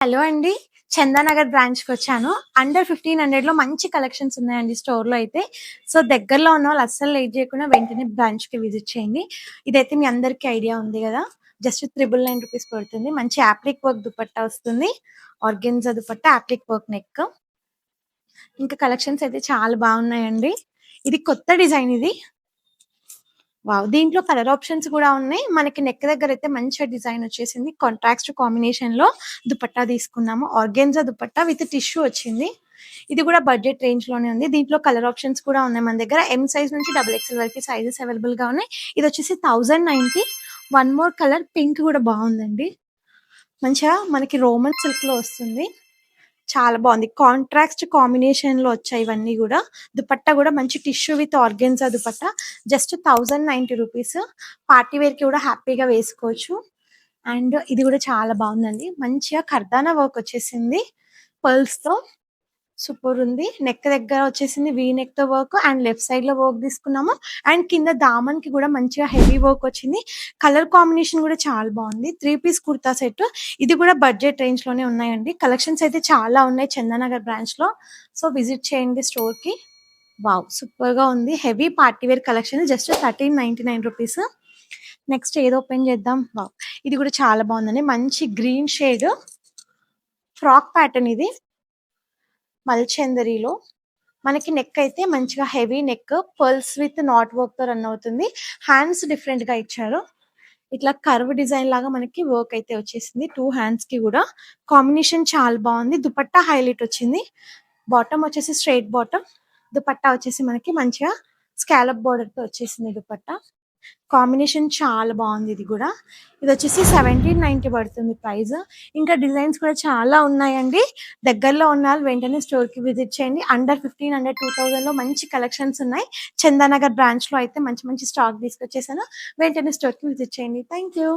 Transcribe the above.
Hello అండి. చందానగర్ బ్రాంచ్‌కి వచ్చాను. అండర్ 1500లో మంచి కలెక్షన్స్ ఉన్నాయండి స్టోర్‌లో అయితే. సో, దగ్గరలో ఉన్న వాళ్ళు అస్సలు లేట్ చేయకుండా వెంటనే బ్రాంచ్‌కి విజిట్ చేయండి. ఇదైతే మీ అందరికీ ఐడియా ఉంది గదా! జస్ట్ 999 రూపీస్ పడుతుంది. మంచి యాప్లిక్ వర్క్ దుపట్టా వస్తుంది. Organza dupatta, appliqué work neck. ఇంకా కలెక్షన్స్ అయితే చాలా బాగున్నాయండి. ఇది కొత్త డిజైన్ ఇది. వావ్! దీంట్లో కలర్ ఆప్షన్స్ కూడా ఉన్నాయి. మనకి నెక్ దగ్గర అయితే మంచిగా డిజైన్ వచ్చేసింది. కాంట్రాస్ట్ కాంబినేషన్‌లో దుపట్టా తీసుకున్నాము. ఆర్గాన్జా దుపట్టా విత్ టిష్యూ వచ్చింది. ఇది కూడా బడ్జెట్ రేంజ్‌లోనే ఉంది. దీంట్లో కలర్ ఆప్షన్స్ కూడా ఉన్నాయి మన దగ్గర. ఎం సైజ్ నుంచి డబుల్ ఎక్స్ఎల్ వరకు సైజెస్ అవైలబుల్‌గా ఉన్నాయి. ఇదొచ్చేసి 1090. వన్ మోర్ కలర్ పింక్ కూడా బాగుందండి. మంచిగా మనకి రోమన్ సిల్క్‌లో వస్తుంది. చాలా బాగుంది. కాంట్రాస్ట్ కాంబినేషన్‌లో వచ్చాయి ఇవన్నీ గూడా. దుపట్టా గూడా మంచి tissue with organza dupatta. Just 1090 rupees. Party వేర్‌కి కూడా హ్యాపీగా వేసుకోవచ్చు. అండ్ ఇది గూడా చాలా బాగుందండి. మంచిగా కర్దానా వర్క్ వచ్చేసింది పర్ల్స్‌తో. సూపరుంది. నెక్ దగ్గర వచ్చేసింది వీ నెక్‌తో వర్క్ అండ్ లెఫ్ట్ సైడ్‌లో వర్క్ తీసుకున్నాము. అండ్ కింద దామన్‌కి కూడా మంచిగా హెవీ వర్క్ వచ్చింది. కలర్ కాంబినేషన్ కూడా చాలా బాగుంది. 3 పీస్ కుర్తా సెట్. ఇది కూడా బడ్జెట్ రేంజ్‌లోనే ఉన్నాయండి. కలెక్షన్స్ అయితే చాలా ఉన్నాయి చందానగర్ బ్రాంచ్‌లో. సో, విజిట్ చేయండి స్టోర్‌కి. వావ్! సూపర్‌గా ఉంది. Heavy party wear collection just 1399 rupees. Next ఏది ఓపెన్ చేద్దాం? వావ్! ఇది కూడా చాలా బాగుందండి. మంచి గ్రీన్ షేడ్ ఫ్రాక్ ప్యాటర్న్ ఇది. మల్చందరిలో మనకి నెక్ అయితే మంచిగా heavy neck pearls with not work తో రన్ అవుతుంది. హ్యాండ్స్ డిఫరెంట్ గా ఇచ్చారు. ఇట్లా కర్వ్ డిజైన్ లాగా మనకి వర్క్ అయితే వచ్చేసింది. 2 హ్యాండ్స్ కి కూడా కాంబినేషన్ చాలా బాగుంది. దుపట్టా హైలైట్ వచ్చింది. బాటమ్ వచ్చేసి స్ట్రైట్ బాటమ్. దుపట్టా వచ్చేసి మనకి మంచిగా స్కాలప్ బోర్డర్ తో వచ్చేసింది దుపట్టా. కాంబినేషన్ చాలా బాగుంది ఇది కూడా. ఇది వచ్చేసి 1790 పడుతుంది ప్రైస్. ఇంకా డిజైన్స్ కూడా చాలా ఉన్నాయండి. దగ్గరలో ఉన్న వాళ్ళు వెంటనే స్టోర్ కి విజిట్ చేయండి. అండర్ 1500, 2000లో మంచి కలెక్షన్స్ ఉన్నాయి. చందానగర్ బ్రాంచ్ లో అయితే మంచి మంచి స్టాక్ తీసుకొచ్చేసాను. వెంటనే స్టోర్ కి విజిట్ చేయండి. Thank you.